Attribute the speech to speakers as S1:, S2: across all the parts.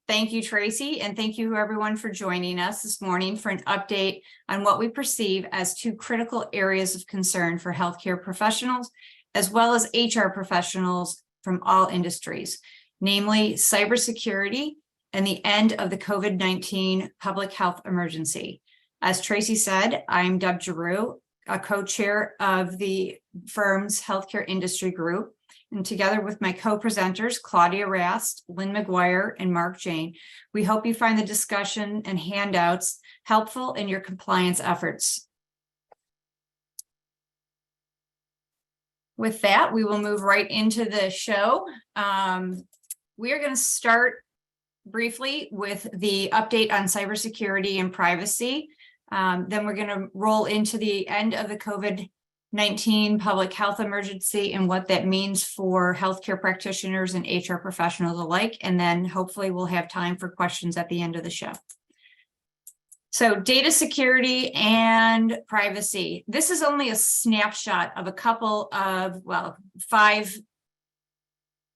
S1: Thank you, Tracy, and thank you everyone for joining us this morning for an update on what we perceive as two critical areas of concern for healthcare professionals, as well as HR professionals from all industries, namely cybersecurity and the end of the COVID-19 public health emergency. As Tracy said, I'm Deb Geroux, a co-chair of the firm's healthcare industry group. And together with my co-presenters, Claudia, Rast, Lynn, McGuire, and Mark Jane, we hope you find the discussion and handouts helpful in your compliance efforts. With that, we will move right into the show. We are going to start briefly with the update on cybersecurity and privacy. Then we're going to roll into the end of the COVID-19 public health emergency and what that means for healthcare practitioners and HR professionals alike. And then hopefully we'll have time for questions at the end of the show. So data security and privacy. This is only a snapshot of a couple of, 5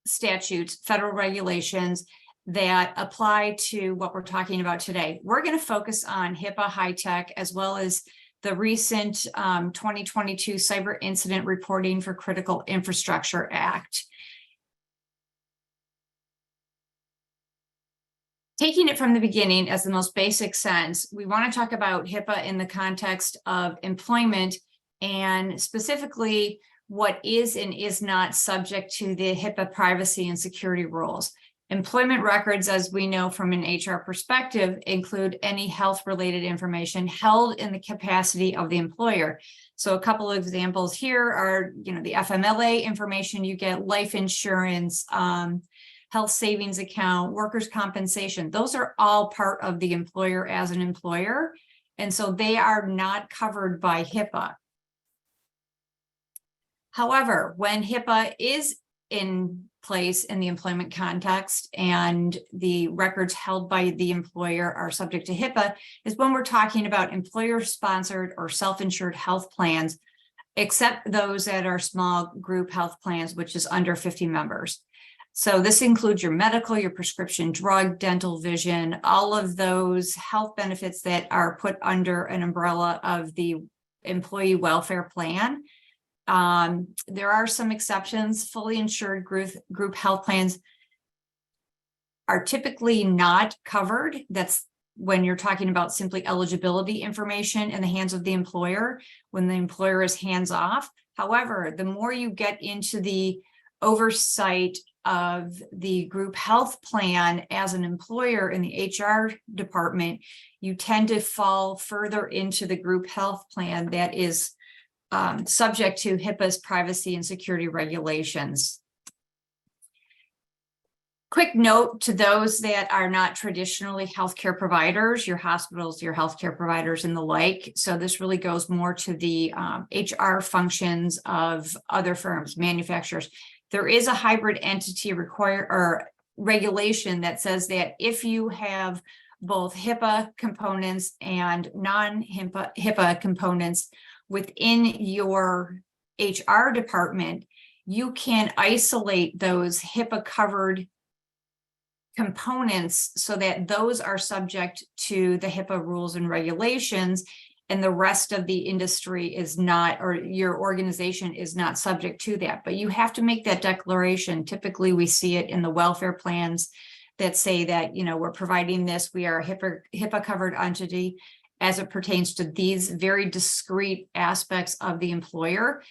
S1: statutes, federal regulations that apply to what we're talking about today. We're going to focus on HIPAA high-tech as well as the recent 2022 Cyber Incident Reporting for Critical Infrastructure Act. Taking it from the beginning as the most basic sense, we want to talk about HIPAA in the context of employment and specifically what is and is not subject to the HIPAA privacy and security rules. Employment records, as we know from an HR perspective, include any health-related information held in the capacity of the employer. So a couple of examples here are, the FMLA information you get, life insurance, health savings account, workers' compensation. Those are all part of the employer as an employer. And so they are not covered by HIPAA. However, when HIPAA is in place in the employment context and the records held by the employer are subject to HIPAA is when we're talking about employer-sponsored or self-insured health plans, except those that are small group health plans, which is under 50 members. So this includes your medical, your prescription drug, dental, vision, all of those health benefits that are put under an umbrella of the employee welfare plan. There are some exceptions. Fully insured group health plans are typically not covered. That's when you're talking about simply eligibility information in the hands of the employer, when the employer is hands off. However, the more you get into the oversight of the group health plan as an employer in the HR department, you tend to fall further into the group health plan that is subject to HIPAA's privacy and security regulations. Quick note to those that are not traditionally healthcare providers, your hospitals, your healthcare providers, and the like. So this really goes more to the HR functions of other firms, manufacturers. There is a hybrid entity regulation that says that if you have both HIPAA components and non-HIPAA components within your HR department, you can isolate those HIPAA covered components so that those are subject to the HIPAA rules and regulations, and the rest of the industry is not, or your organization is not subject to that. But you have to make that declaration. Typically, we see it in the welfare plans that say that, we're providing this, we are a HIPAA covered entity as it pertains to these very discrete aspects of the employer.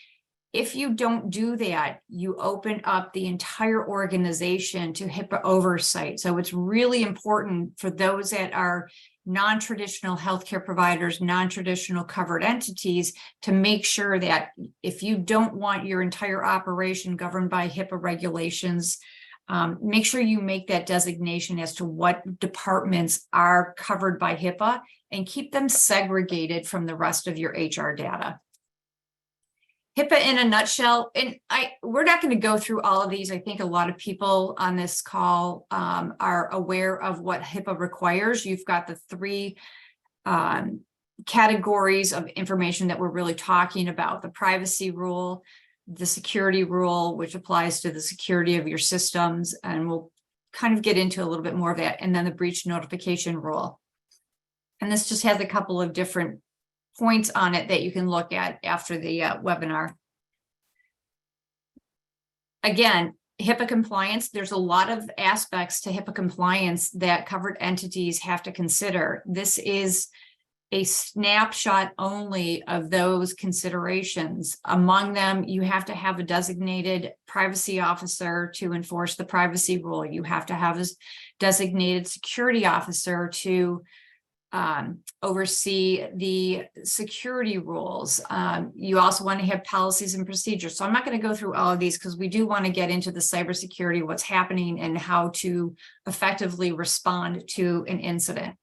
S1: If you don't do that, you open up the entire organization to HIPAA oversight. So it's really important for those that are non-traditional healthcare providers, non-traditional covered entities, to make sure that if you don't want your entire operation governed by HIPAA regulations, make sure you make that designation as to what departments are covered by HIPAA and keep them segregated from the rest of your HR data. HIPAA in a nutshell, and we're not going to go through all of these. I think a lot of people on this call are aware of what HIPAA requires. You've got the 3 categories of information that we're really talking about: the privacy rule, the security rule, which applies to the security of your systems, and we'll kind of get into a little bit more of that, and then the breach notification rule. And this just has a couple of different points on it that you can look at after the webinar. Again, HIPAA compliance, there's a lot of aspects to HIPAA compliance that covered entities have to consider. This is a snapshot only of those considerations. Among them, you have to have a designated privacy officer to enforce the privacy rule. You have to have a designated security officer to oversee the security rules. You also want to have policies and procedures. So I'm not going to go through all of these because we do want to get into the cybersecurity, what's happening, and how to effectively respond to an incident.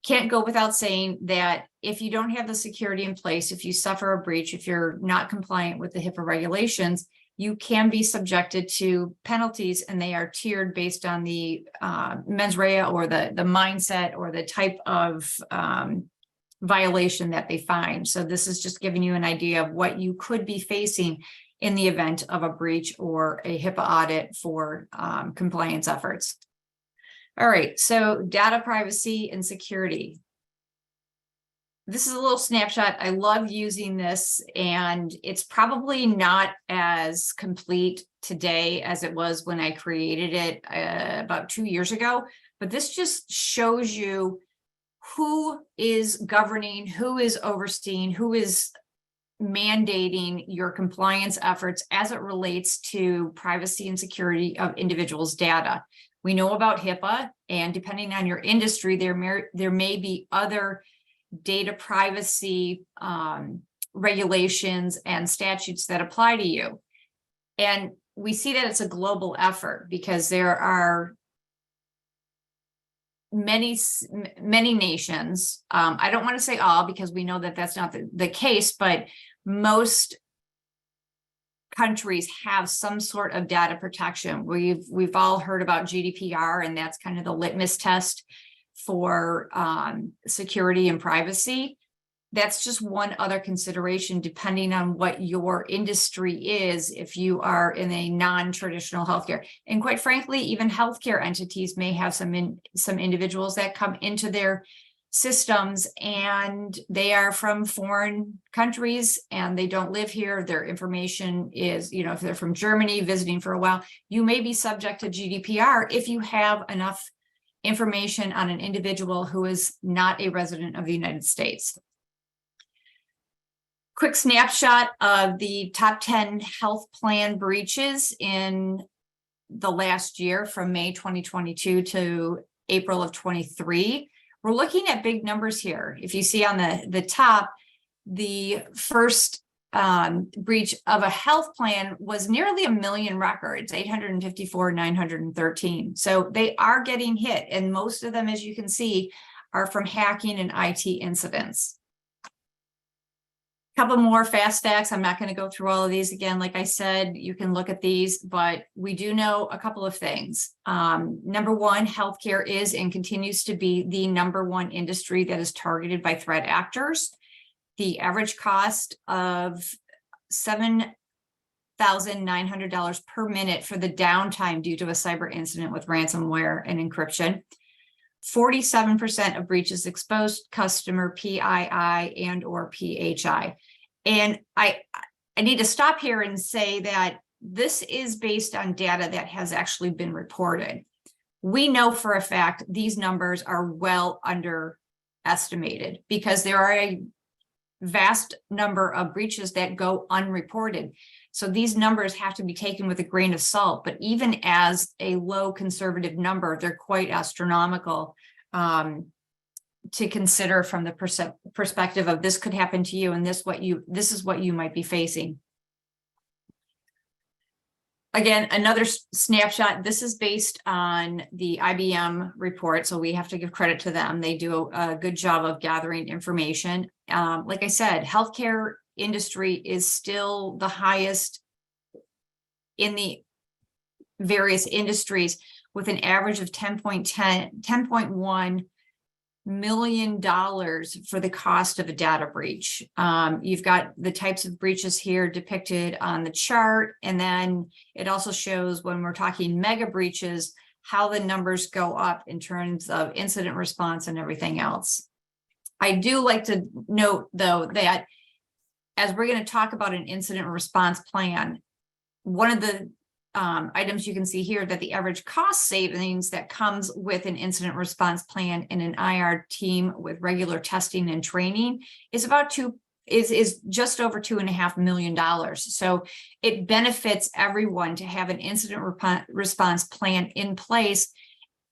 S1: Can't go without saying that if you don't have the security in place, if you suffer a breach, if you're not compliant with the HIPAA regulations, you can be subjected to penalties, and they are tiered based on the mens rea or the mindset or the type of violation that they find. So this is just giving you an idea of what you could be facing in the event of a breach or a HIPAA audit for compliance efforts. All right, so data privacy and security. This is a little snapshot. I love using this, and it's probably not as complete today as it was when I created it about 2 years ago, but this just shows you who is governing, who is overseeing, who is mandating your compliance efforts as it relates to privacy and security of individuals' data. We know about HIPAA, and depending on your industry, there may be other data privacy regulations and statutes that apply to you. And we see that it's a global effort because there are many nations. I don't want to say all because we know that that's not the case, but most countries have some sort of data protection. We've all heard about GDPR, and that's kind of the litmus test for security and privacy. That's just one other consideration depending on what your industry is, if you are in a non-traditional healthcare. And quite frankly, even healthcare entities may have some individuals that come into their systems and they are from foreign countries and they don't live here. Their information is, if they're from Germany visiting for a while, you may be subject to GDPR if you have enough information on an individual who is not a resident of the United States. Quick snapshot of the top 10 health plan breaches in the last year from May 2022 to April of 23. We're looking at big numbers here. If you see on the top, the first breach of a health plan was nearly 1 million records, 854,913. So they are getting hit. And most of them, as you can see, are from hacking and IT incidents. A couple more fast facts. I'm not going to go through all of these again. Like I said, you can look at these, but we do know a couple of things. Number one, healthcare is and continues to be the #1 industry that is targeted by threat actors. The average cost of $7,900 per minute for the downtime due to a cyber incident with ransomware and encryption. 47% of breaches exposed customer PII and or PHI. And I need to stop here and say that this is based on data that has actually been reported. We know for a fact these numbers are well underestimated because there are a vast number of breaches that go unreported. So these numbers have to be taken with a grain of salt, but even as a low conservative number, they're quite astronomical to consider from the perspective of this could happen to you and this is what you might be facing. Again, another snapshot. This is based on the IBM report, so we have to give credit to them. They do a good job of gathering information. Like I said, healthcare industry is still the highest in the various industries with an average of 10.1 million for the cost of a data breach. You've got the types of breaches here depicted on the chart, and then it also shows when we're talking mega breaches, how the numbers go up in terms of incident response and everything else. I do like to note, though, that as we're going to talk about an incident response plan, one of the items you can see here that the average cost savings that comes with an incident response plan in an IR team with regular testing and training is about is just over $2.5 million. So it benefits everyone to have an incident response plan in place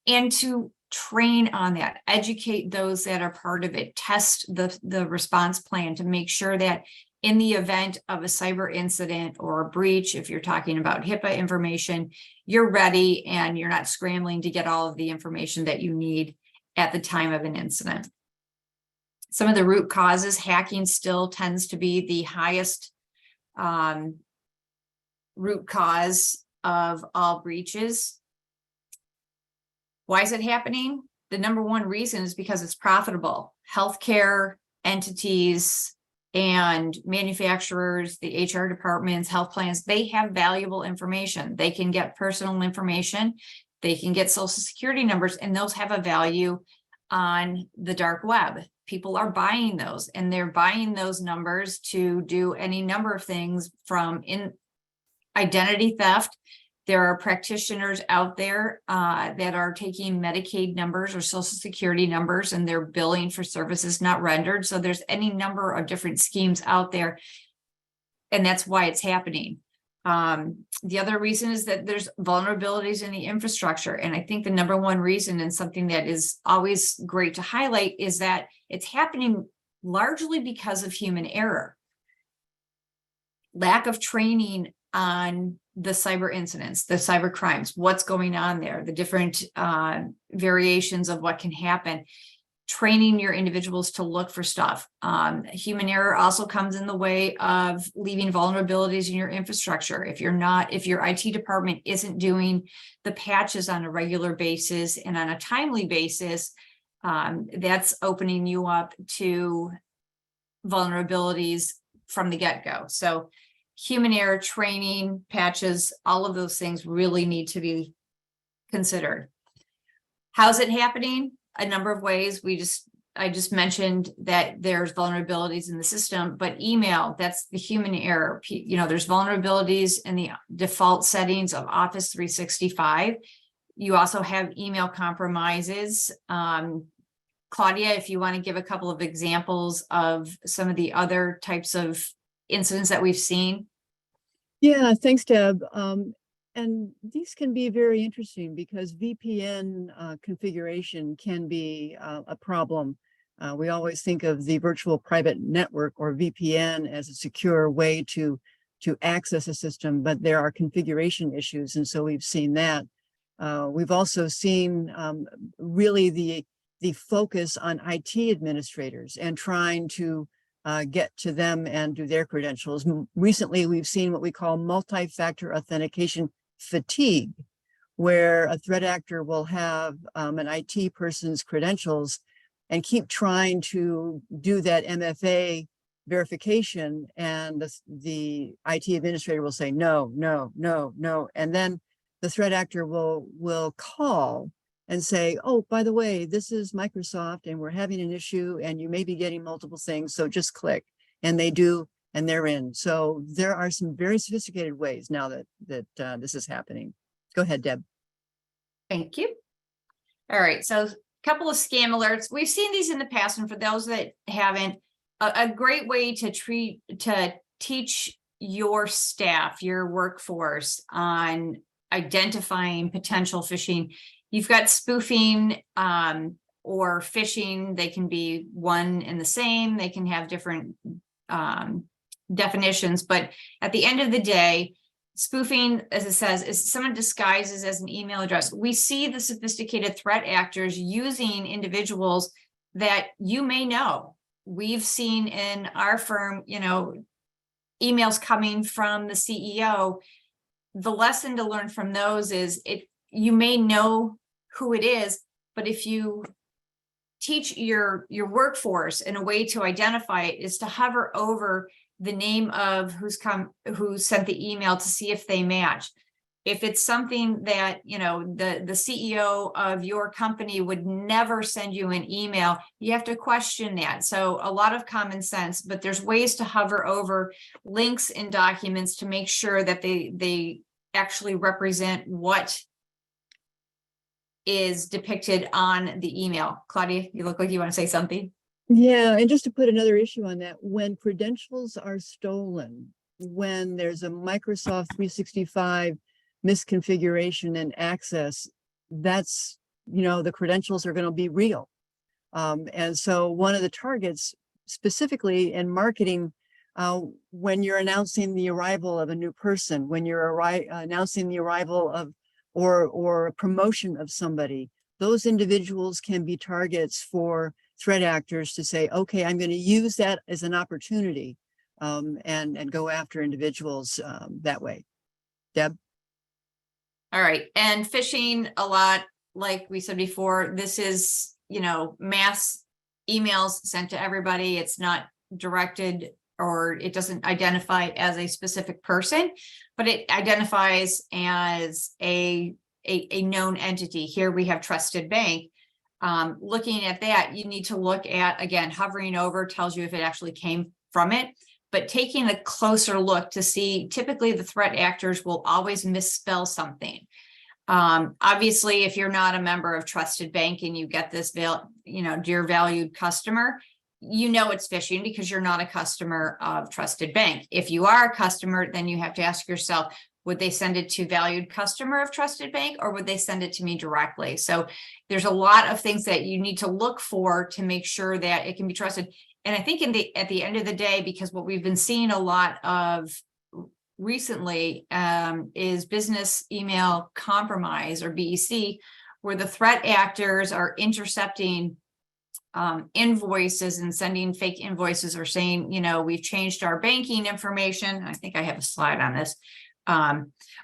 S1: and to train on that, educate those that are part of it, test the response plan to make sure that in the event of a cyber incident or a breach, if you're talking about HIPAA information, you're ready and you're not scrambling to get all of the information that you need at the time of an incident. Some of the root causes, hacking still tends to be the highest root cause of all breaches. Why is it happening? The number one reason is because it's profitable. Healthcare entities and manufacturers, the HR departments, health plans, they have valuable information. They can get personal information, they can get social security numbers, and those have a value on the dark web. People are buying those, and they're buying those numbers to do any number of things, from identity theft. There are practitioners out there that are taking Medicaid numbers or Social Security numbers, and they're billing for services not rendered. So there's any number of different schemes out there, and that's why it's happening. The other reason is that there's vulnerabilities in the infrastructure. And I think the number one reason, and something that is always great to highlight, is that it's happening largely because of human error. Lack of training on the cyber incidents, the cyber crimes, what's going on there, the different variations of what can happen, training your individuals to look for stuff. Human error also comes in the way of leaving vulnerabilities in your infrastructure. If your IT department isn't doing the patches on a regular basis and on a timely basis, that's opening you up to vulnerabilities from the get-go. So human error, training, patches, all of those things really need to be considered. How's it happening? A number of ways. I just mentioned that there's vulnerabilities in the system, but email, that's the human error. There's vulnerabilities in the default settings of Office 365. You also have email compromises. Claudia, if you want to give a couple of examples of some of the other types of incidents that we've seen.
S2: Yeah, thanks, Deb. And these can be very interesting because VPN configuration can be a problem. We always think of the virtual private network, or VPN, as a secure way to access a system, but there are configuration issues, and so we've seen that. We've also seen really the focus on IT administrators and trying to get to them and do their credentials. Recently, we've seen what we call multi-factor authentication fatigue, where a threat actor will have an IT person's credentials and keep trying to do that MFA verification, and the IT administrator will say no, no, no, no, and then the threat actor will call and say, oh, by the way, this is Microsoft and we're having an issue and you may be getting multiple things, so just click. And they do, and they're in. So there are some very sophisticated ways now that this is happening. Go ahead, Deb.
S1: Thank you. All right, so a couple of scam alerts. We've seen these in the past, and for those that haven't, a great way to teach your staff, your workforce, on identifying potential phishing. You've got spoofing or phishing. They can be one and the same. They can have different definitions. But at the end of the day, spoofing, as it says, is someone disguises as an email address. We see the sophisticated threat actors using individuals that you may know. We've seen in our firm, emails coming from the CEO. The lesson to learn from those is you may know who it is, but if you teach your workforce, in a way to identify it is to hover over the name of who sent the email to see if they match. If it's something that, you know, the CEO of your company would never send you an email, you have to question that. So a lot of common sense, but there's ways to hover over links in documents to make sure that they actually represent what is depicted on the email. Claudia, you look like you want to say something.
S2: Yeah, and just to put another issue on that, when credentials are stolen, when there's a Microsoft 365 misconfiguration and access, that's, you know, the credentials are going to be real. And so one of the targets specifically in marketing, when you're announcing the arrival of a new person, when you're announcing the arrival of or a promotion of somebody, those individuals can be targets for threat actors to say, okay, I'm going to use that as an opportunity, and go after individuals that way. Deb?
S1: All right. And phishing, a lot, like we said before, this is, you know, mass emails sent to everybody. It's not directed, or it doesn't identify as a specific person, but it identifies as a known entity. Here we have Trusted Bank. Looking at that, you need to look at, again, hovering over tells you if it actually came from it, but taking a closer look to see, typically the threat actors will always misspell something. Obviously, if you're not a member of Trusted Bank and you get this, you know, dear valued customer, you know it's phishing because you're not a customer of Trusted Bank. If you are a customer, then you have to ask yourself, would they send it to valued customer of Trusted Bank, or would they send it to me directly? So there's a lot of things that you need to look for to make sure that it can be trusted. And I think at the end of the day, because what we've been seeing a lot of recently is business email compromise, or BEC, where the threat actors are intercepting invoices and sending fake invoices, or saying, you know, we've changed our banking information. I think I have a slide on this.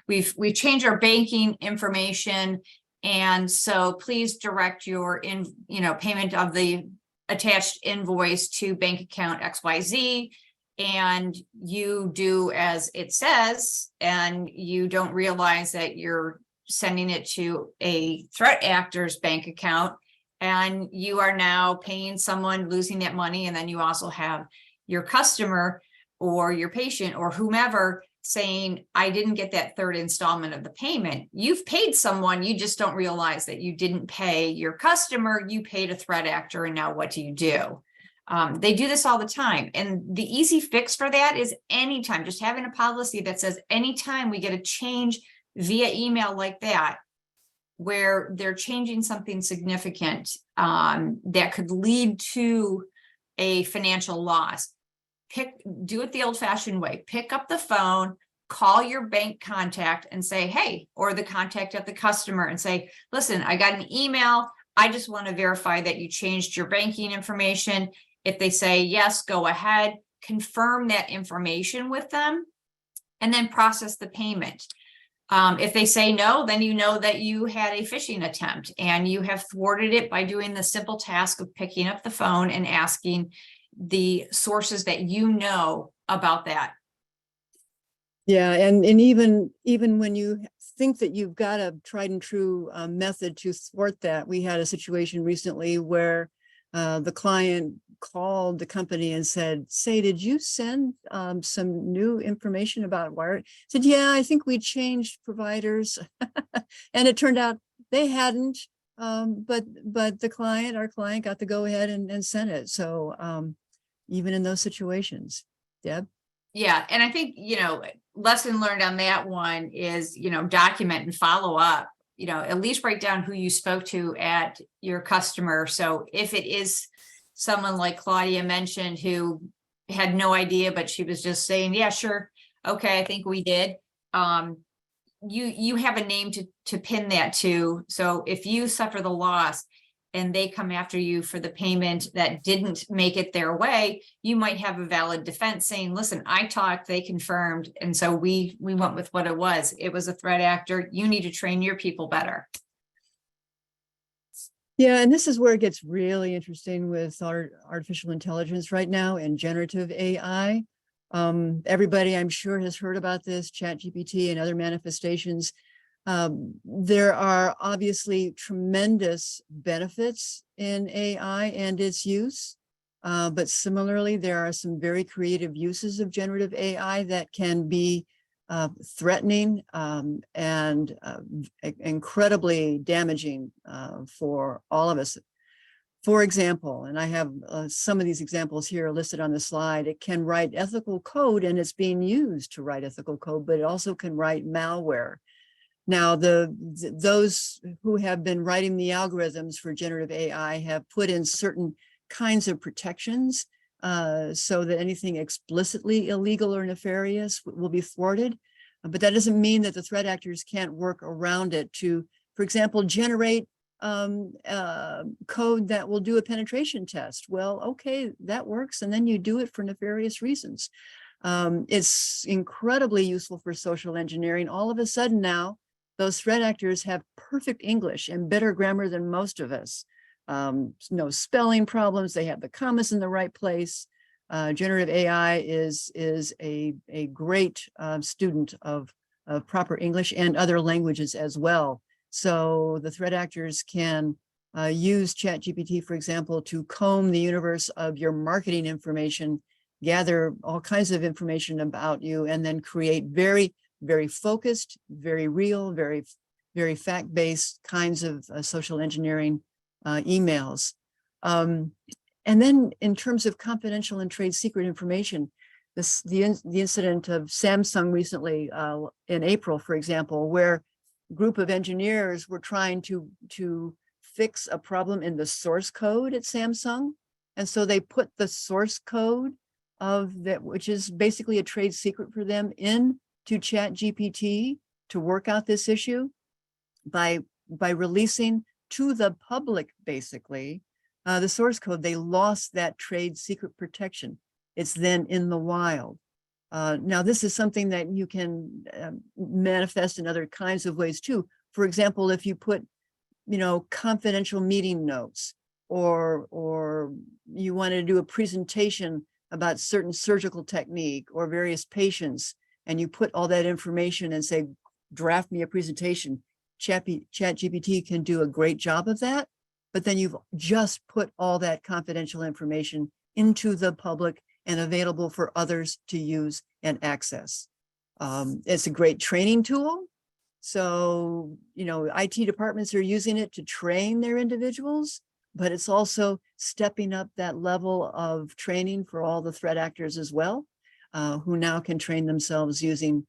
S1: We've changed our banking information, and so please direct your payment of the attached invoice to bank account XYZ, and you do as it says, and you don't realize that you're sending it to a threat actor's bank account, and you are now paying someone, losing that money. And then you also have your customer or your patient or whomever saying, I didn't get that third installment of the payment. You've paid someone, you just don't realize that you didn't pay your customer, you paid a threat actor, and now what do? They do this all the time. And the easy fix for that is anytime, just having a policy that says anytime we get a change via email like that, where they're changing something significant that could lead to a financial loss, do it the old-fashioned way. Pick up the phone, call your bank contact and say, hey, or the contact at the customer and say, listen, I got an email. I just want to verify that you changed your banking information. If they say yes, go ahead, confirm that information with them, and then process the payment. If they say no, then you know that you had a phishing attempt and you have thwarted it by doing the simple task of picking up the phone and asking the sources that you know about that.
S2: Yeah, and even when you think that you've got a tried and true method to thwart that, we had a situation recently where the client called the company and said, did you send some new information about Wire? Said, yeah, I think we changed providers. And it turned out they hadn't, but our client got to go ahead and send it. So even in those situations. Deb?
S1: Yeah, and I think, lesson learned on that one is, document and follow up, at least write down who you spoke to at your customer. So if it is someone like Claudia mentioned who had no idea, but she was just saying, yeah, sure. Okay, I think we did. You have a name to pin that to. So if you suffer the loss and they come after you for the payment that didn't make it their way, you might have a valid defense saying, listen, I talked, they confirmed. And so we went with what it was. It was a threat actor. You need to train your people better.
S2: Yeah, and this is where it gets really interesting with artificial intelligence right now and generative AI. Everybody, I'm sure, has heard about this, ChatGPT and other manifestations. There are obviously tremendous benefits in AI and its use. But similarly, there are some very creative uses of generative AI that can be threatening and incredibly damaging for all of us. For example, and I have some of these examples here listed on the slide, it can write ethical code, and it's being used to write ethical code, but it also can write malware. Now, those who have been writing the algorithms for generative AI have put in certain kinds of protections so that anything explicitly illegal or nefarious will be thwarted. But that doesn't mean that the threat actors can't work around it to, for example, generate code that will do a penetration test. Well, okay, that works. And then you do it for nefarious reasons. It's incredibly useful for social engineering. All of a sudden now, those threat actors have perfect English and better grammar than most of us. No spelling problems. They have the commas in the right place. Generative AI is a great student of proper English and other languages as well. So the threat actors can use ChatGPT, for example, to comb the universe of your marketing information, gather all kinds of information about you, and then create very, very focused, very real, very, very fact-based kinds of social engineering emails. And then in terms of confidential and trade secret information, the incident of Samsung recently in April, for example, where a group of engineers were trying to fix a problem in the source code at Samsung. And so they put the source code of that, which is basically a trade secret for them, into ChatGPT to work out this issue by releasing to the public, basically, the source code. They lost that trade secret protection. It's then in the wild. Now, this is something that you can manifest in other kinds of ways too. For example, if you put, confidential meeting notes, or you want to do a presentation about certain surgical technique or various patients, and you put all that information and say, draft me a presentation, ChatGPT can do a great job of that. But then you've just put all that confidential information into the public and available for others to use and access. It's a great training tool. So, IT departments are using it to train their individuals, but it's also stepping up that level of training for all the threat actors as well, who now can train themselves using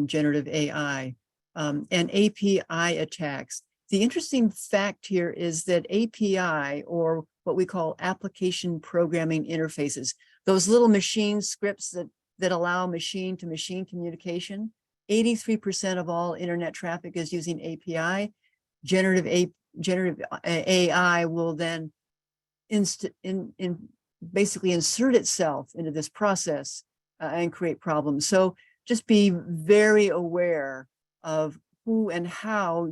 S2: generative AI and API attacks. The interesting fact here is that API, or what we call application programming interfaces, those little machine scripts that allow machine-to-machine communication, 83% of all internet traffic is using API. Generative AI will then basically insert itself into this process and create problems. So just be very aware of who and how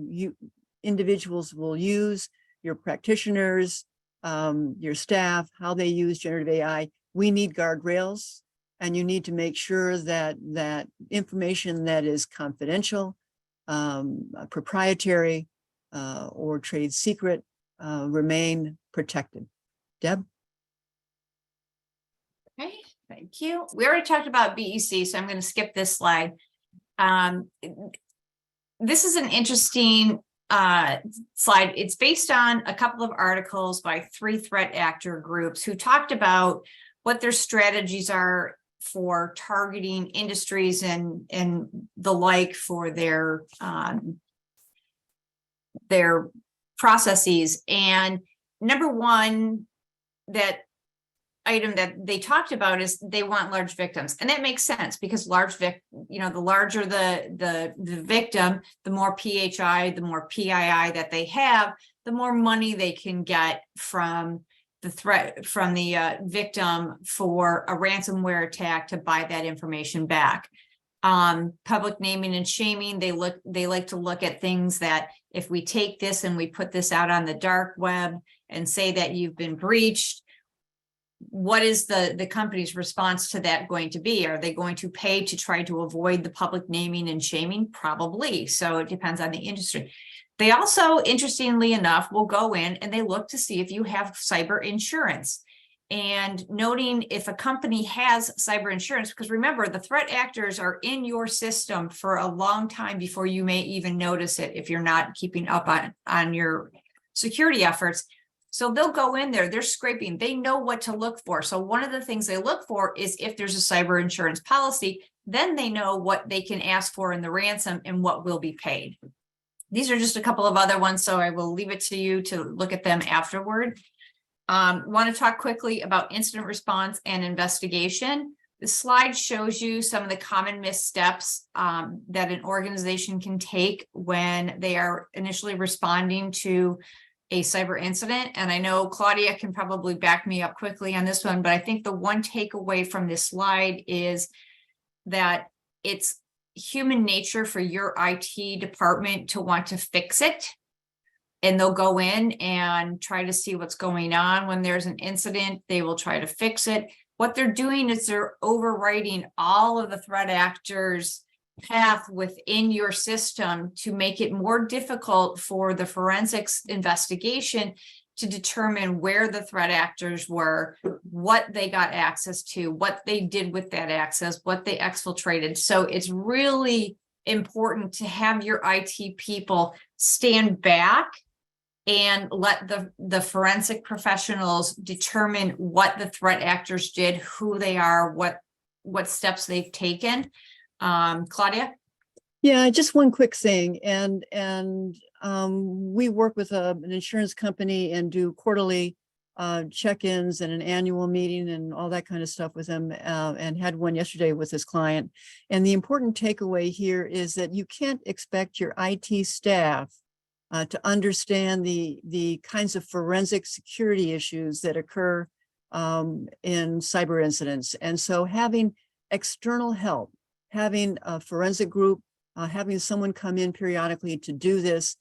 S2: individuals will use, your practitioners, your staff, how they use generative AI. We need guardrails, and you need to make sure that information that is confidential, proprietary, or trade secret remain protected. Deb?
S1: Okay, thank you. We already talked about BEC, so I'm going to skip this slide. This is an interesting slide. It's based on a couple of articles by 3 threat actor groups who talked about what their strategies are for targeting industries and the like for their processes. And number one, that item that they talked about is they want large victims, and that makes sense because the larger the victim, the more PHI, the more PII that they have, the more money they can get from the victim for a ransomware attack to buy that information back. Public naming and shaming, they like to look at things that if we take this and we put this out on the dark web and say that you've been breached, what is the company's response to that going to be? Are they going to pay to try to avoid the public naming and shaming? Probably. So it depends on the industry. They also, interestingly enough, will go in and they look to see if you have cyber insurance. And noting if a company has cyber insurance, because remember, the threat actors are in your system for a long time before you may even notice it if you're not keeping up on your security efforts. So they'll go in there, they're scraping, they know what to look for. So one of the things they look for is if there's a cyber insurance policy, then they know what they can ask for in the ransom and what will be paid. These are just a couple of other ones, so I will leave it to you to look at them afterward. Want to talk quickly about incident response and investigation. The slide shows you some of the common missteps that an organization can take when they are initially responding to a cyber incident. And I know Claudia can probably back me up quickly on this one, but I think the one takeaway from this slide is that it's human nature for your IT department to want to fix it. And they'll go in and try to see what's going on. When there's an incident, they will try to fix it. What they're doing is they're overwriting all of the threat actors' path within your system to make it more difficult for the forensics investigation to determine where the threat actors were, what they got access to, what they did with that access, what they exfiltrated. So it's really important to have your IT people stand back and let the forensic professionals determine what the threat actors did, who they are, what steps they've taken. Claudia?
S2: Yeah, just one quick thing. We work with an insurance company and do quarterly check-ins and an annual meeting and all that kind of stuff with them, and had one yesterday with this client. And the important takeaway here is that you can't expect your IT staff to understand the kinds of forensic security issues that occur in cyber incidents. And so having external help, having a forensic group, having someone come in periodically to do this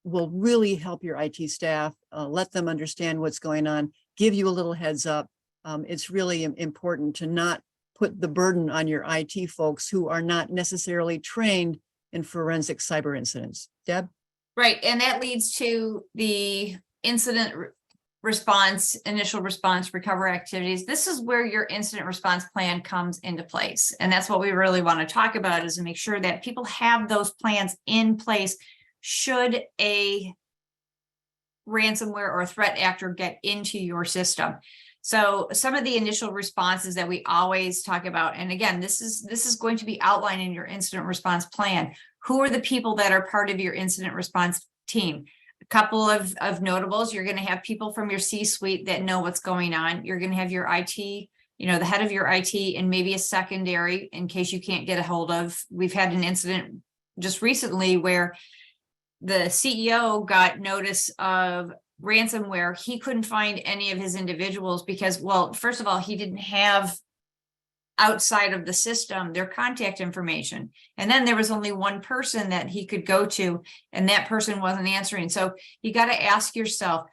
S2: will really help your IT staff, let them understand what's going on, give you a little heads up. It's really important to not put the burden on your IT folks who are not necessarily trained in forensic cyber incidents. Deb?
S1: Right, and that leads to the incident response, initial response, recovery activities. This is where your incident response plan comes into place. And that's what we really want to talk about, is to make sure that people have those plans in place should a ransomware or threat actor get into your system. So some of the initial responses that we always talk about, and again, this is going to be outlined in your incident response plan. Who are the people that are part of your incident response team? A couple of notables. You're going to have people from your C-suite that know what's going on. You're going to have your IT, the head of your IT, and maybe a secondary in case you can't get a hold of. We've had an incident just recently where the CEO got notice of ransomware. He couldn't find any of his individuals because, well, first of all, he didn't have outside of the system their contact information. And then there was only one person that he could go to, and that person wasn't answering. So you got to ask yourself,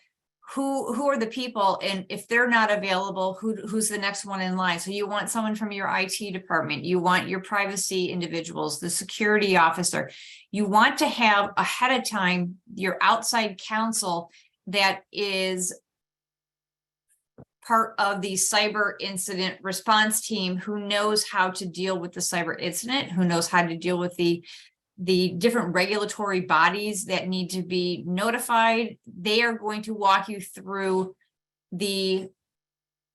S1: who are the people? And if they're not available, who's the next one in line? So you want someone from your IT department, you want your privacy individuals, the security officer. You want to have ahead of time your outside counsel that is part of the cyber incident response team, who knows how to deal with the cyber incident, who knows how to deal with the different regulatory bodies that need to be notified. They are going to walk you through the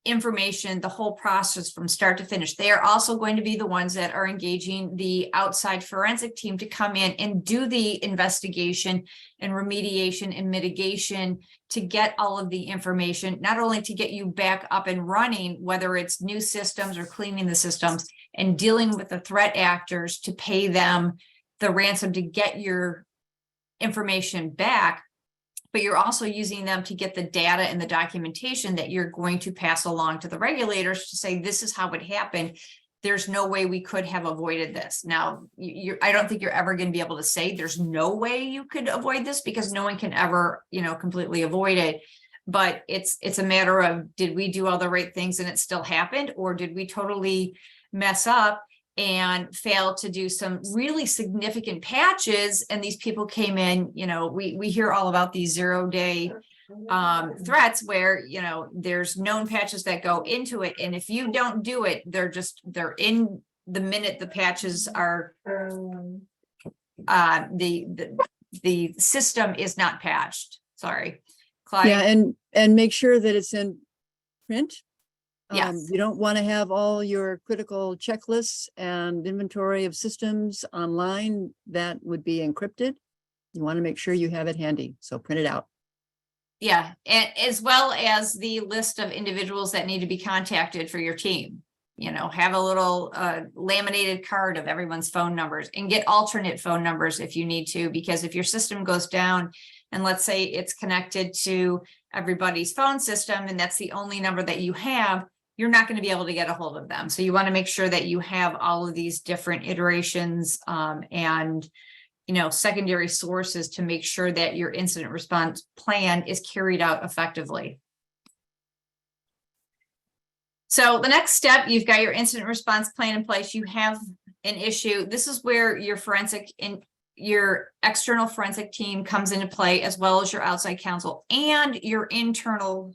S1: information, the whole process from start to finish. They are also going to be the ones that are engaging the outside forensic team to come in and do the investigation and remediation and mitigation to get all of the information, not only to get you back up and running, whether it's new systems or cleaning the systems, and dealing with the threat actors to pay them the ransom to get your information back, but you're also using them to get the data and the documentation that you're going to pass along to the regulators to say, this is how it happened. there's no way we could have avoided this. Now, I don't think you're ever going to be able to say there's no way you could avoid this, because no one can ever, completely avoid it. But it's a matter of, did we do all the right things and it still happened, or did we totally mess up and fail to do some really significant patches, and these people came in, we hear all about these 0-day threats where, there's known patches that go into it. And if you don't do it, they're in the minute the patches are, the system is not patched. Sorry, Claudia.
S2: Yeah, and make sure that it's in print.
S1: Yes.
S2: You don't want to have all your critical checklists and inventory of systems online. That would be encrypted. You want to make sure you have it handy, so print it out.
S1: Yeah, and as well as the list of individuals that need to be contacted for your team. Have a little laminated card of everyone's phone numbers, and get alternate phone numbers if you need to, because if your system goes down, and let's say it's connected to everybody's phone system and that's the only number that you have, you're not going to be able to get a hold of them. So you want to make sure that you have all of these different iterations and secondary sources to make sure that your incident response plan is carried out effectively. So the next step, you've got your incident response plan in place. You have an issue. This is where your your external forensic team comes into play, as well as your outside counsel and your internal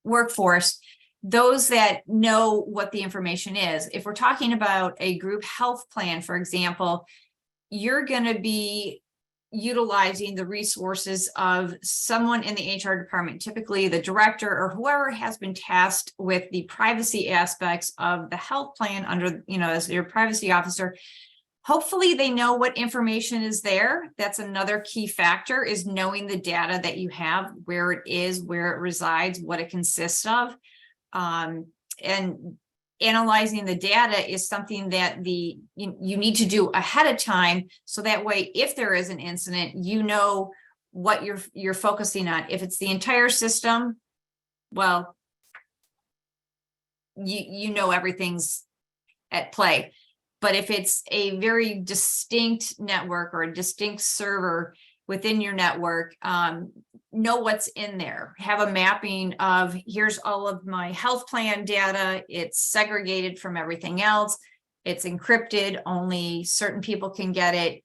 S1: workforce, those that know what the information is. If we're talking about a group health plan, for example, you're going to be utilizing the resources of someone in the HR department, typically the director or whoever has been tasked with the privacy aspects of the health plan under, as your privacy officer. Hopefully they know what information is there. That's another key factor, is knowing the data that you have, where it is, where it resides, what it consists of. And analyzing the data is something that you need to do ahead of time. So that way, if there is an incident, you know what you're focusing on. If it's the entire system, well, you know everything's at play. But if it's a very distinct network or a distinct server within your network, know what's in there. Have a mapping of, here's all of my health plan data. It's segregated from everything else. It's encrypted. Only certain people can get it,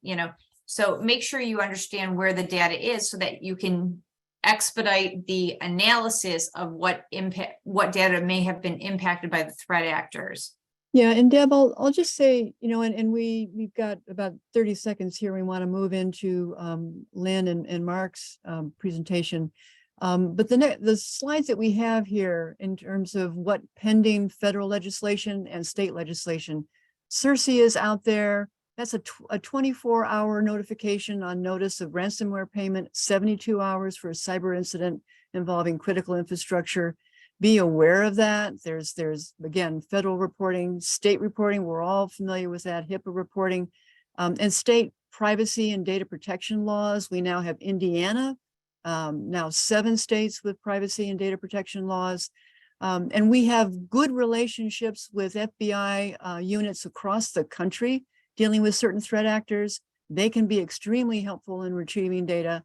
S1: So make sure you understand where the data is so that you can expedite the analysis of what data may have been impacted by the threat actors.
S2: Yeah, and Deb, I'll just say, and we've got about 30 seconds here. We want to move into Lynn and Mark's presentation. But the slides that we have here in terms of what pending federal legislation and state legislation, CERCI is out there. That's a 24-hour notification on notice of ransomware payment, 72 hours for a cyber incident involving critical infrastructure. Be aware of that. There's again, federal reporting, state reporting. We're all familiar with that, HIPAA reporting, and state privacy and data protection laws. We now have Indiana, now 7 states with privacy and data protection laws. And we have good relationships with FBI units across the country dealing with certain threat actors. They can be extremely helpful in retrieving data.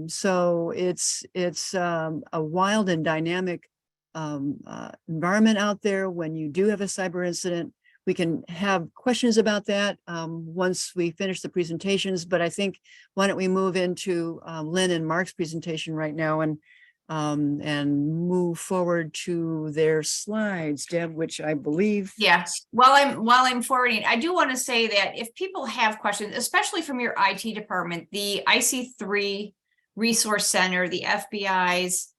S2: So it's a wild and dynamic environment out there. When you do have a cyber incident, we can have questions about that once we finish the presentations. But I think, why don't we move into Lynn and Mark's presentation right now and move forward to their slides, Deb, which I believe.
S1: Yes. While I'm forwarding, I do want to say that if people have questions, especially from your IT department, the IC3 Resource Center, the FBI's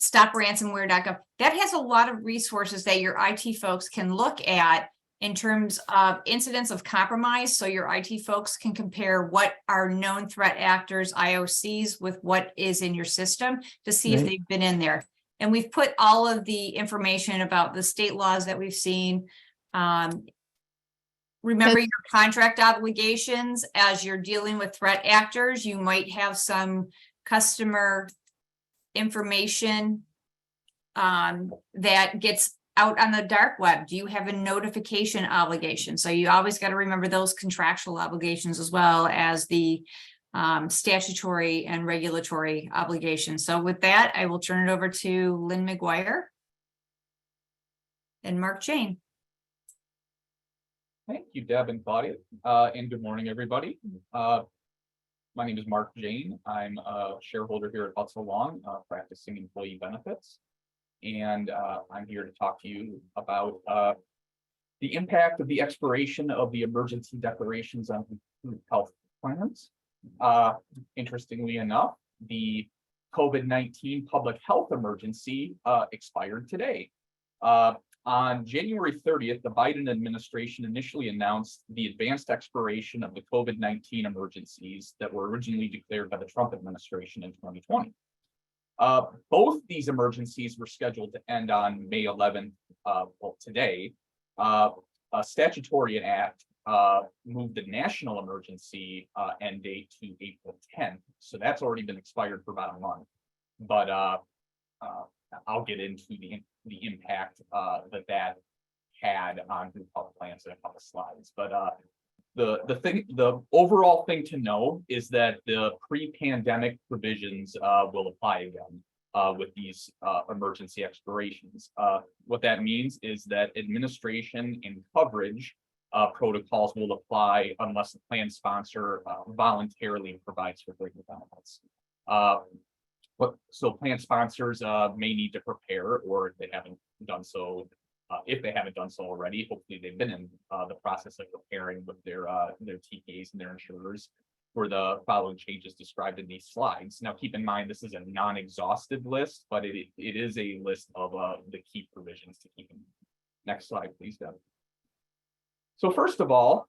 S1: StopRansomware.gov, that has a lot of resources that your IT folks can look at in terms of incidents of compromise. So your IT folks can compare what are known threat actors, IOCs, with what is in your system to see if they've been in there. And we've put all of the information about the state laws that we've seen. Remember your contract obligations as you're dealing with threat actors. You might have some customer information that gets out on the dark web? Do you have a notification obligation? So you always got to remember those contractual obligations as well as the statutory and regulatory obligations. So with that, I will turn it over to Lynn McGuire and Mark Jane.
S3: Thank you, Deb and Claudia, and good morning, everybody. My name is Mark Jane. I'm a shareholder here at Butzel Long, practicing employee benefits. And I'm here to talk to you about the impact of the expiration of the emergency declarations on health plans. Interestingly enough, the COVID-19 public health emergency expired today. On January 30th, the Biden administration initially announced the advanced expiration of the COVID-19 emergencies that were originally declared by the Trump administration in 2020. Both these emergencies were scheduled to end on May 11th, well, today. A statutory act moved the national emergency end date to April 10th. So that's already been expired for about a month. But I'll get into the impact that had on group health plans in a couple slides. But the overall thing to know is that the pre-pandemic provisions will apply again with these emergency expirations. What that means is that administration and coverage protocols will apply unless the plan sponsor voluntarily provides for greater benefits. So plan sponsors may need to prepare, or if they haven't done so, already, hopefully they've been in the process of preparing with their TPAs and their insurers for the following changes described in these slides. Now, keep in mind, this is a non-exhaustive list, but it is a list of the key provisions to keep in mind. Next slide, please, Deb. So first of all,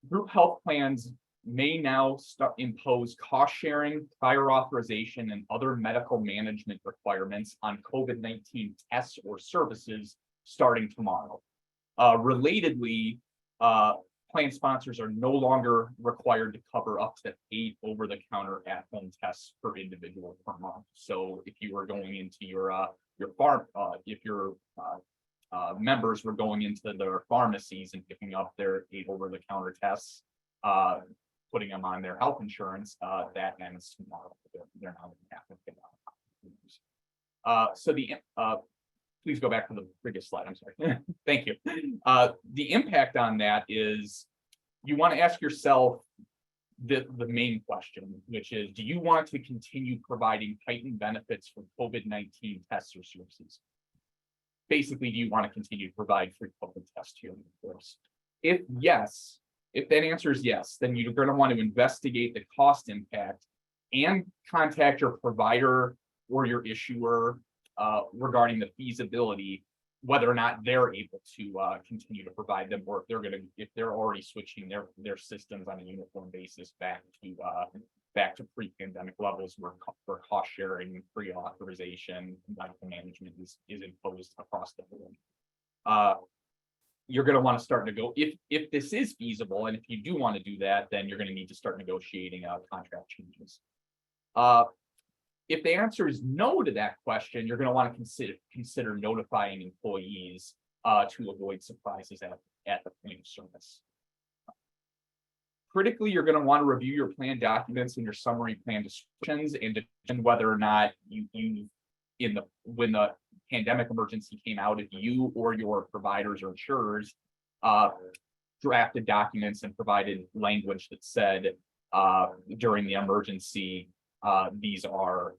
S3: group health plans may now impose cost sharing, prior authorization, and other medical management requirements on COVID-19 tests or services starting tomorrow. Relatedly, plan sponsors are no longer required to cover up to 8 over-the-counter at-home tests per individual per month. So if you were going into your farm, if your members were going into their pharmacies and picking up their 8 over-the-counter tests, putting them on their health insurance, that ends tomorrow. They're not going to have to. So please go back to the previous slide. I'm sorry. Thank you. The impact on that is you want to ask yourself the main question, which is, do you want to continue providing heightened benefits for COVID-19 tests or services? Basically, do you want to continue to provide free COVID tests to your workforce? If yes, if that answer is yes, then you're going to want to investigate the cost impact and contact your provider or your issuer regarding the feasibility, whether or not they're able to continue to provide them, or if they're already switching their systems on a uniform basis back to pre-pandemic levels where cost sharing, pre-authorization, medical management is imposed across the board. You're going to want to start if this is feasible, and if you do want to do that, then you're going to need to start negotiating contract changes. If the answer is no to that question, you're going to want to consider notifying employees to avoid surprises at the point of service. Critically, you're going to want to review your plan documents and your summary plan descriptions and determine whether or not when the pandemic emergency came out, if you or your providers or insurers drafted documents and provided language that said during the emergency, these are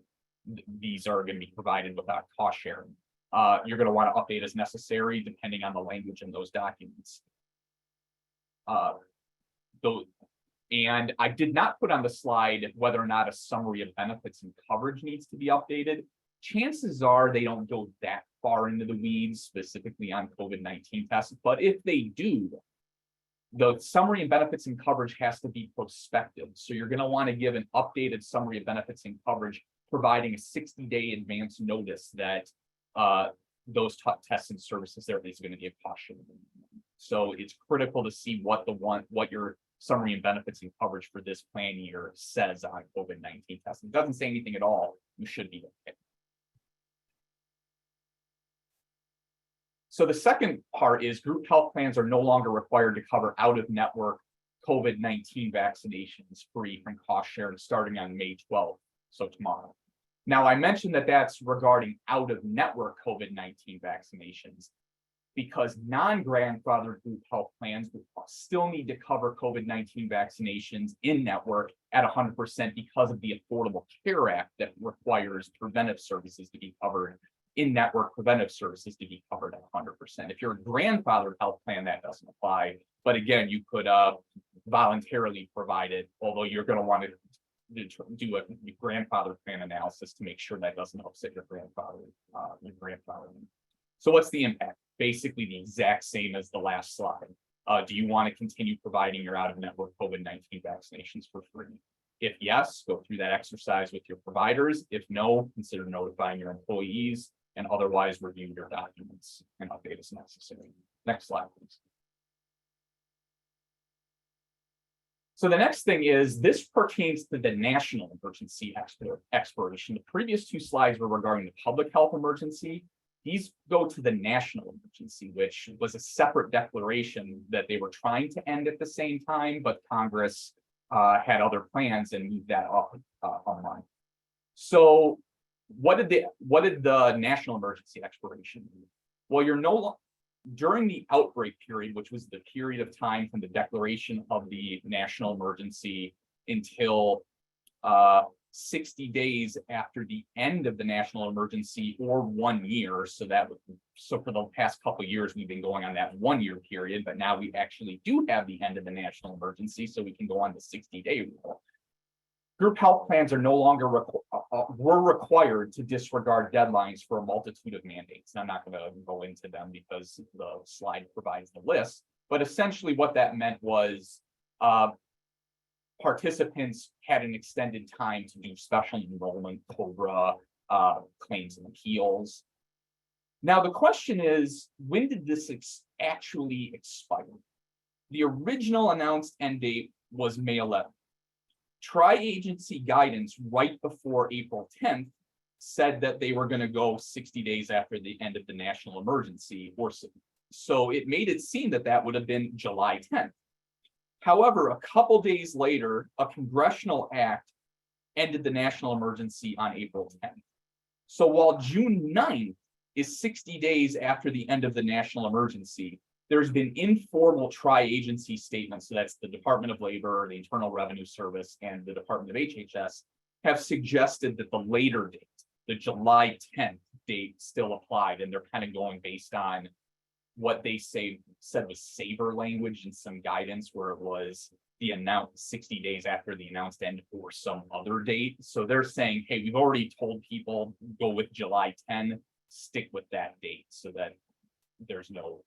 S3: going to be provided without cost sharing. You're going to want to update as necessary depending on the language in those documents. And I did not put on the slide whether or not a summary of benefits and coverage needs to be updated. Chances are they don't go that far into the weeds, specifically on COVID-19 tests. But if they do, the summary of benefits and coverage has to be prospective. So you're going to want to give an updated summary of benefits and coverage, providing a 60-day advance notice that those tests and services there is going to be a cost sharing. So it's critical to see what your summary and benefits and coverage for this plan year says on COVID-19 testing. It doesn't say anything at all. You should be okay. So the second part is group health plans are no longer required to cover out-of-network COVID-19 vaccinations free from cost sharing starting on May 12th, so tomorrow. Now, I mentioned that that's regarding out-of-network COVID-19 vaccinations because non-grandfathered group health plans will still need to cover COVID-19 vaccinations in network at 100% because of the Affordable Care Act that requires preventive services to be covered in-network preventive services to be covered at 100%. If you're a grandfathered health plan, that doesn't apply. But again, you could voluntarily provide it, although you're going to want to do a grandfather plan analysis to make sure that doesn't upset your grandfather. So what's the impact? Basically the exact same as the last slide. Do you want to continue providing your out-of-network COVID-19 vaccinations for free? If yes, go through that exercise with your providers. If no, consider notifying your employees and otherwise review your documents and update as necessary. Next slide, please. So the next thing is this pertains to the national emergency expiration. The previous two slides were regarding the public health emergency. These go to the national emergency, which was a separate declaration that they were trying to end at the same time, but Congress had other plans and moved that up online. So what did the national emergency expiration mean? Well, you're no longer during the outbreak period, which was the period of time from the declaration of the national emergency until 60 days after the end of the national emergency or 1 year. So for the past couple of years, we've been going on that 1 year period, but now we actually do have the end of the national emergency, so we can go on the 60-day rule. Group health plans are no longer were required to disregard deadlines for a multitude of mandates. And I'm not going to go into them because the slide provides the list, but essentially what that meant was participants had an extended time to do special enrollment, COBRA, claims and appeals. Now, the question is, when did this actually expire? The original announced end date was May 11th. Tri-agency guidance right before April 10th said that they were going to go 60 days after the end of the national emergency, or so it made it seem that that would have been July 10th. However, a couple days later, a congressional act ended the national emergency on April 10th. So while June 9th is 60 days after the end of the national emergency, there's been informal tri-agency statements, so that's the Department of Labor, the Internal Revenue Service, and the Department of HHS, have suggested that the later date, the July 10th date, still applied, and they're kind of going based on what they said was saver language and some guidance where it was the announced 60 days after the announced end or some other date. So they're saying, hey, we've already told people go with July 10, stick with that date so that there's no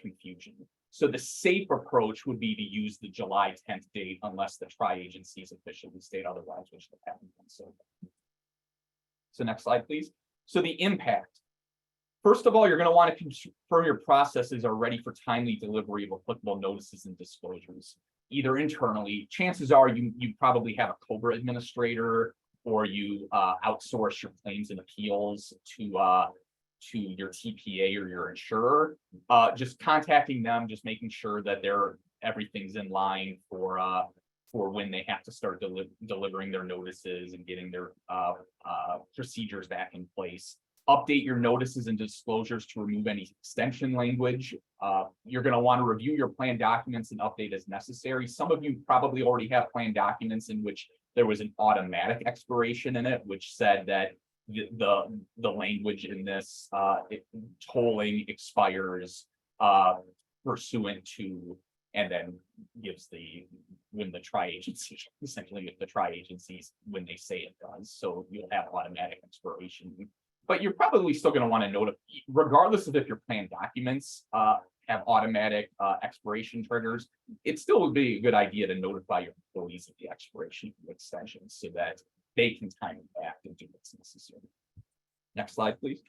S3: confusion. So the safe approach would be to use the July 10th date unless the tri-agencies officially state otherwise, which will happen. So next slide, please. So the impact. First of all, you're going to want to confirm your processes are ready for timely delivery of applicable notices and disclosures, either internally. Chances are you probably have a COBRA administrator, or you outsource your claims and appeals to your TPA or your insurer. Just contacting them, just making sure that everything's in line for when they have to start delivering their notices and getting their procedures back in place. Update your notices and disclosures to remove any extension language. You're going to want to review your plan documents and update as necessary. Some of you probably already have plan documents in which there was an automatic expiration in it, which said that the language in this tolling expires pursuant to, and then gives when the tri-agency, essentially if the tri-agencies, when they say it does. So you'll have automatic expiration. But you're probably still going to want to notify, regardless of if your plan documents have automatic expiration triggers, it still would be a good idea to notify your employees of the expiration of the extension so that they can time it back and do what's necessary. Next slide, please.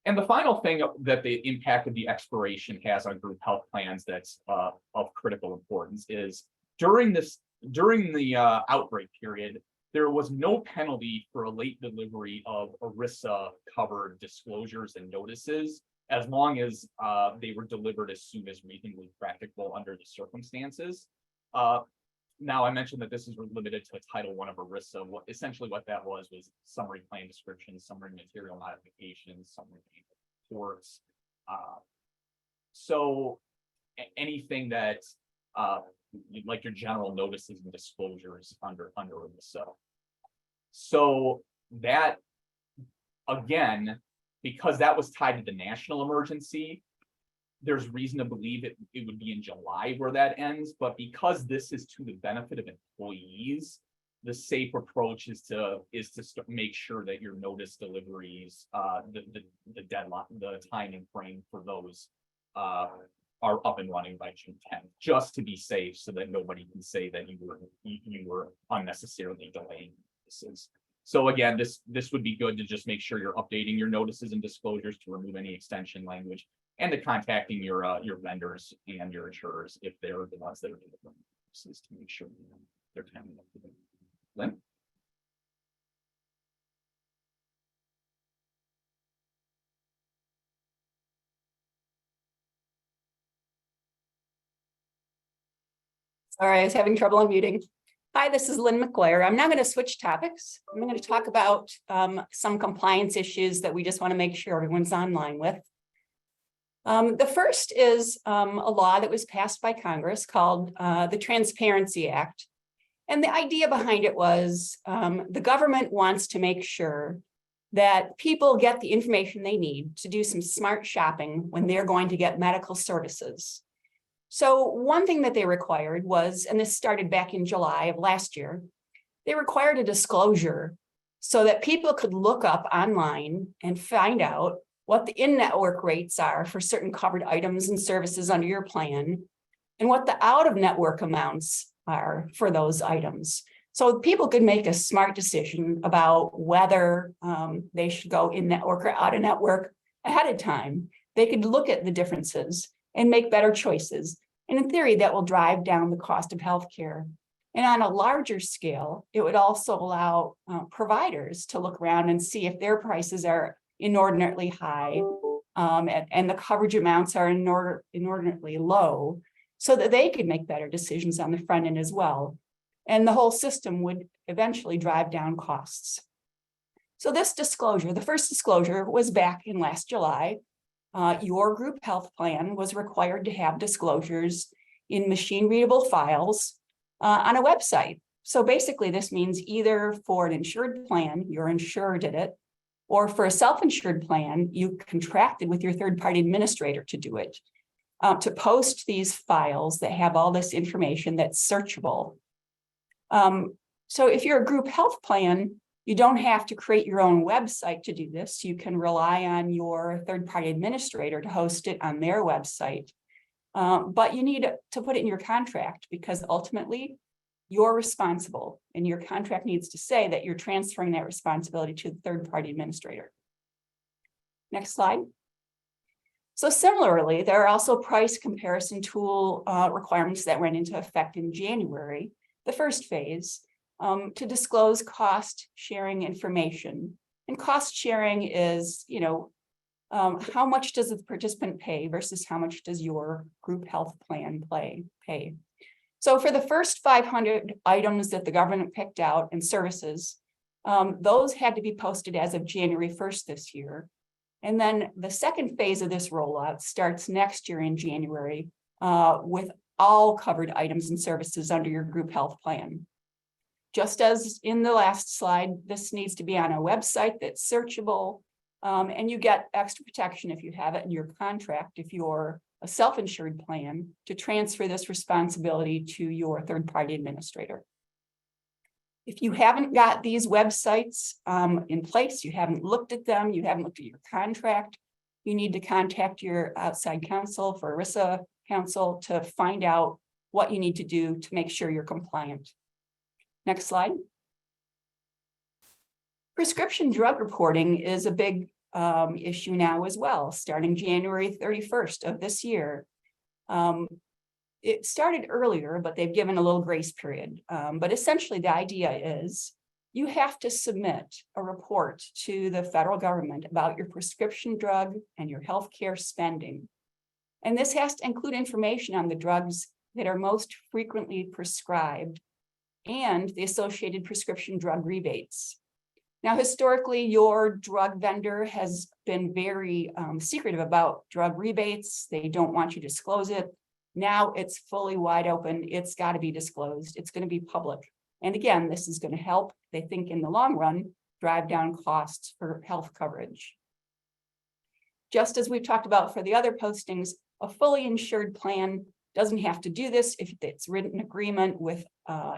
S3: And the final thing that the impact of the expiration has on group health plans that's of critical importance is during the outbreak period, there was no penalty for a late delivery of ERISA covered disclosures and notices, as long as they were delivered as soon as reasonably practicable under the circumstances. Now, I mentioned that this is limited to Title I of ERISA. Essentially what that was summary plan descriptions, summary material modifications, summary reports. So anything that like your general notices and disclosures under ERISA. So that, again, because that was tied to the national emergency, there's reason to believe it would be in July where that ends. But because this is to the benefit of employees, the safe approach is to make sure that your notice deliveries, the deadline, the timing frame for those are up and running by June 10th, just to be safe, so that nobody can say that you were unnecessarily delaying notices. So again, this would be good to just make sure you're updating your notices and disclosures to remove any extension language, and to contacting your vendors and your insurers if they're the ones that are delivering notices, to make sure they're timely. Lynn?
S4: Sorry, I was having trouble unmuting. Hi, this is Lynn McGuire. I'm now going to switch topics. I'm going to talk about some compliance issues that we just want to make sure everyone's online with. The first is a law that was passed by Congress called the Transparency Act. And the idea behind it was the government wants to make sure that people get the information they need to do some smart shopping when they're going to get medical services. So one thing that they required was, and this started back in July of last year, they required a disclosure so that people could look up online and find out what the in-network rates are for certain covered items and services under your plan, and what the out-of-network amounts are for those items. So people could make a smart decision about whether they should go in-network or out-of-network ahead of time. They could look at the differences and make better choices. And in theory, that will drive down the cost of healthcare. And on a larger scale, it would also allow providers to look around and see if their prices are inordinately high and the coverage amounts are inordinately low, so that they could make better decisions on the front end as well. And the whole system would eventually drive down costs. So this disclosure, the first disclosure, was back in last July. Your group health plan was required to have disclosures in machine readable files on a website. So basically this means either for an insured plan, your insurer did it, or for a self-insured plan, you contracted with your third-party administrator to do it, to post these files that have all this information that's searchable. So if you're a group health plan, you don't have to create your own website to do this. You can rely on your third-party administrator to host it on their website. But you need to put it in your contract, because ultimately you're responsible, and your contract needs to say that you're transferring that responsibility to the third-party administrator. Next slide. So similarly, there are also price comparison tool requirements that went into effect in January, the first phase, to disclose cost sharing information. And cost sharing is, how much does the participant pay versus how much does your group health plan pay. So for the first 500 items that the government picked out and services, those had to be posted as of January 1st this year. And then the second phase of this rollout starts next year in January with all covered items and services under your group health plan. Just as in the last slide, this needs to be on a website that's searchable, and you get extra protection if you have it in your contract, if you're a self-insured plan, to transfer this responsibility to your third-party administrator. If you haven't got these websites in place, you haven't looked at them, you haven't looked at your contract, you need to contact your outside counsel for ERISA counsel to find out what you need to do to make sure you're compliant. Next slide. Prescription drug reporting is a big issue now as well, starting January 31st of this year. It started earlier, but they've given a little grace period. But essentially the idea is you have to submit a report to the federal government about your prescription drug and your healthcare spending. And this has to include information on the drugs that are most frequently prescribed and the associated prescription drug rebates. Now, historically, your drug vendor has been very secretive about drug rebates. They don't want you to disclose it. Now it's fully wide open. It's got to be disclosed. It's going to be public. And again, this is going to help, they think in the long run, drive down costs for health coverage. Just as we've talked about for the other postings, a fully insured plan doesn't have to do this if it's written agreement with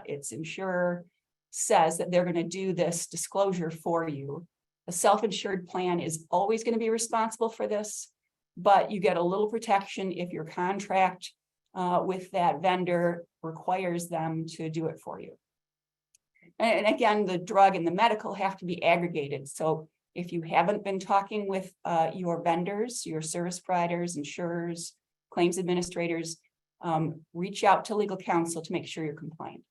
S4: its insurer says that they're going to do this disclosure for you. A self-insured plan is always going to be responsible for this, but you get a little protection if your contract with that vendor requires them to do it for you. And again, the drug and the medical have to be aggregated. So if you haven't been talking with your vendors, your service providers, insurers, claims administrators, reach out to legal counsel to make sure you're compliant.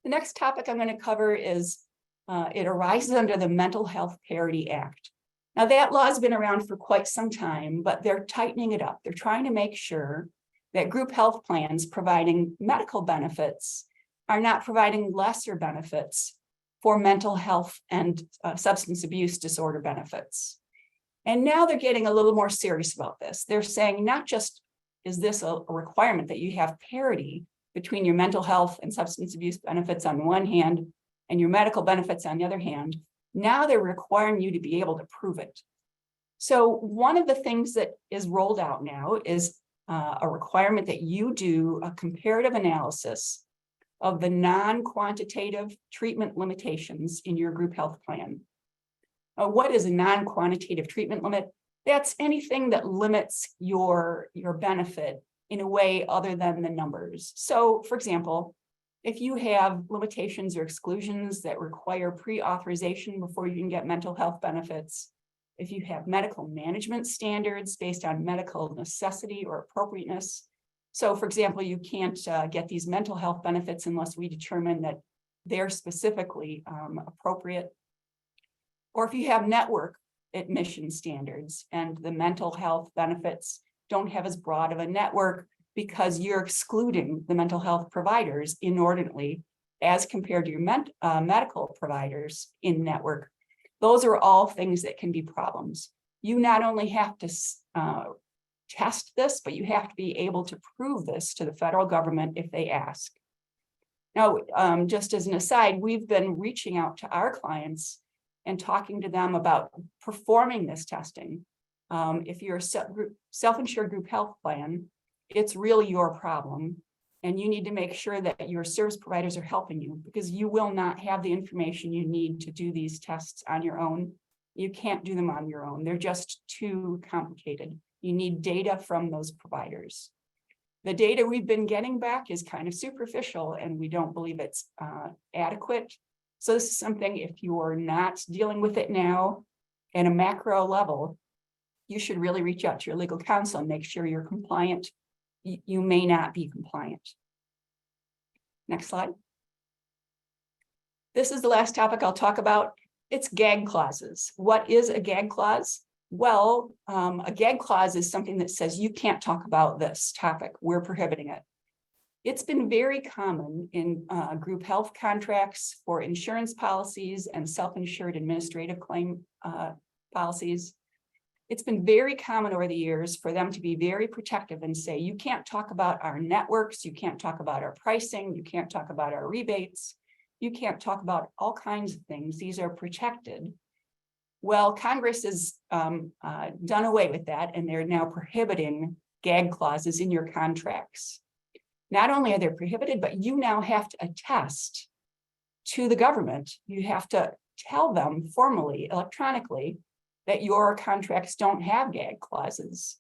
S4: The next topic I'm going to cover is it arises under the Mental Health Parity Act. Now that law has been around for quite some time, but they're tightening it up. They're trying to make sure that group health plans providing medical benefits are not providing lesser benefits for mental health and substance abuse disorder benefits. And now they're getting a little more serious about this. They're saying not just is this a requirement that you have parity between your mental health and substance abuse benefits on one hand and your medical benefits on the other hand, now they're requiring you to be able to prove it. So one of the things that is rolled out now is a requirement that you do a comparative analysis of the non-quantitative treatment limitations in your group health plan. What is a non-quantitative treatment limit? That's anything that limits your benefit in a way other than the numbers. So for example, if you have limitations or exclusions that require pre-authorization before you can get mental health benefits, if you have medical management standards based on medical necessity or appropriateness. So for example, you can't get these mental health benefits unless we determine that they're specifically appropriate. Or if you have network admission standards and the mental health benefits don't have as broad of a network because you're excluding the mental health providers inordinately as compared to your medical providers in network. Those are all things that can be problems. You not only have to test this, but you have to be able to prove this to the federal government if they ask. Now, just as an aside, we've been reaching out to our clients and talking to them about performing this testing. If you're a self-insured group health plan, it's really your problem. And you need to make sure that your service providers are helping you because you will not have the information you need to do these tests on your own. You can't do them on your own. They're just too complicated. You need data from those providers. The data we've been getting back is kind of superficial and we don't believe it's adequate. So this is something, if you are not dealing with it now at a macro level, you should really reach out to your legal counsel and make sure you're compliant. You may not be compliant. Next slide. This is the last topic I'll talk about. It's gag clauses. What is a gag clause? Well, a gag clause is something that says you can't talk about this topic. We're prohibiting it. It's been very common in group health contracts for insurance policies and self-insured administrative claim policies. It's been very common over the years for them to be very protective and say, you can't talk about our networks, you can't talk about our pricing, you can't talk about our rebates, you can't talk about all kinds of things. These are protected. Well, Congress has done away with that, and they're now prohibiting gag clauses in your contracts. Not only are they prohibited, but you now have to attest to the government. You have to tell them formally, electronically, that your contracts don't have gag clauses.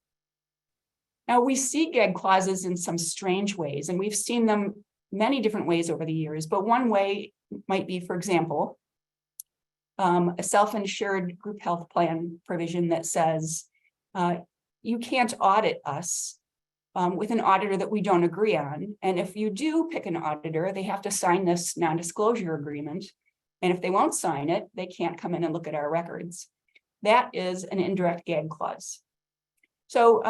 S4: Now, we see gag clauses in some strange ways, and we've seen them many different ways over the years, but one way might be, for example, a self-insured group health plan provision that says you can't audit us with an auditor that we don't agree on. And if you do pick an auditor, they have to sign this non-disclosure agreement. And if they won't sign it, they can't come in and look at our records. That is an indirect gag clause. So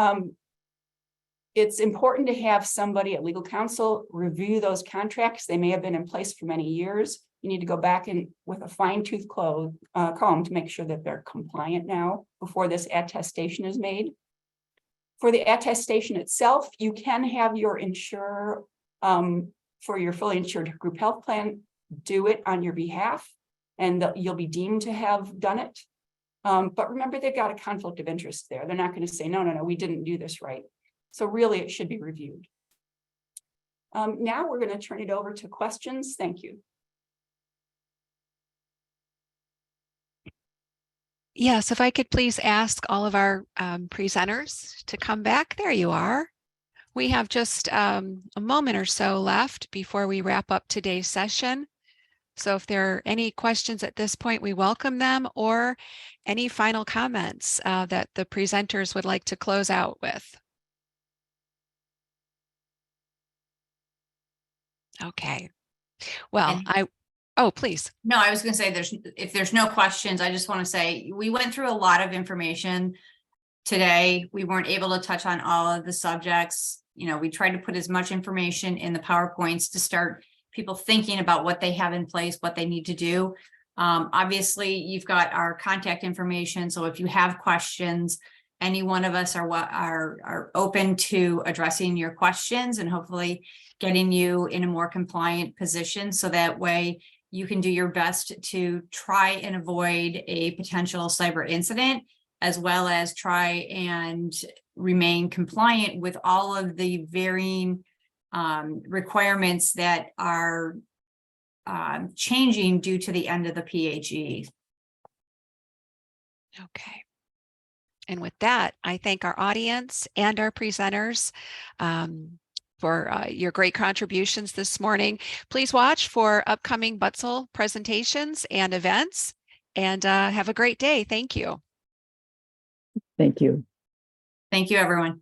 S4: it's important to have somebody at legal counsel review those contracts. They may have been in place for many years. You need to go back in with a fine-tooth comb to make sure that they're compliant now before this attestation is made. For the attestation itself, you can have your insurer for your fully insured group health plan do it on your behalf, and you'll be deemed to have done it. But remember, they've got a conflict of interest there. They're not going to say, no, we didn't do this right. So really, it should be reviewed. Now we're going to turn it over to questions. Thank you.
S5: Yes, if I could please ask all of our presenters to come back. There you are. We have just a moment or so left before we wrap up today's session. So if there are any questions at this point, we welcome them, or any final comments that the presenters would like to close out with. Okay. Well, oh, please.
S1: No, I was going to say if there's no questions, I just want to say we went through a lot of information today. We weren't able to touch on all of the subjects. We tried to put as much information in the PowerPoints to start people thinking about what they have in place, what they need to do. Obviously, you've got our contact information. So if you have questions, any one of us are open to addressing your questions and hopefully getting you in a more compliant position. So that way you can do your best to try and avoid a potential cyber incident, as well as try and remain compliant with all of the varying requirements that are changing due to the end of the PHE.
S5: Okay. And with that, I thank our audience and our presenters for your great contributions this morning. Please watch for upcoming Butzel presentations and events, and have a great day. Thank you.
S2: Thank you.
S1: Thank you, everyone.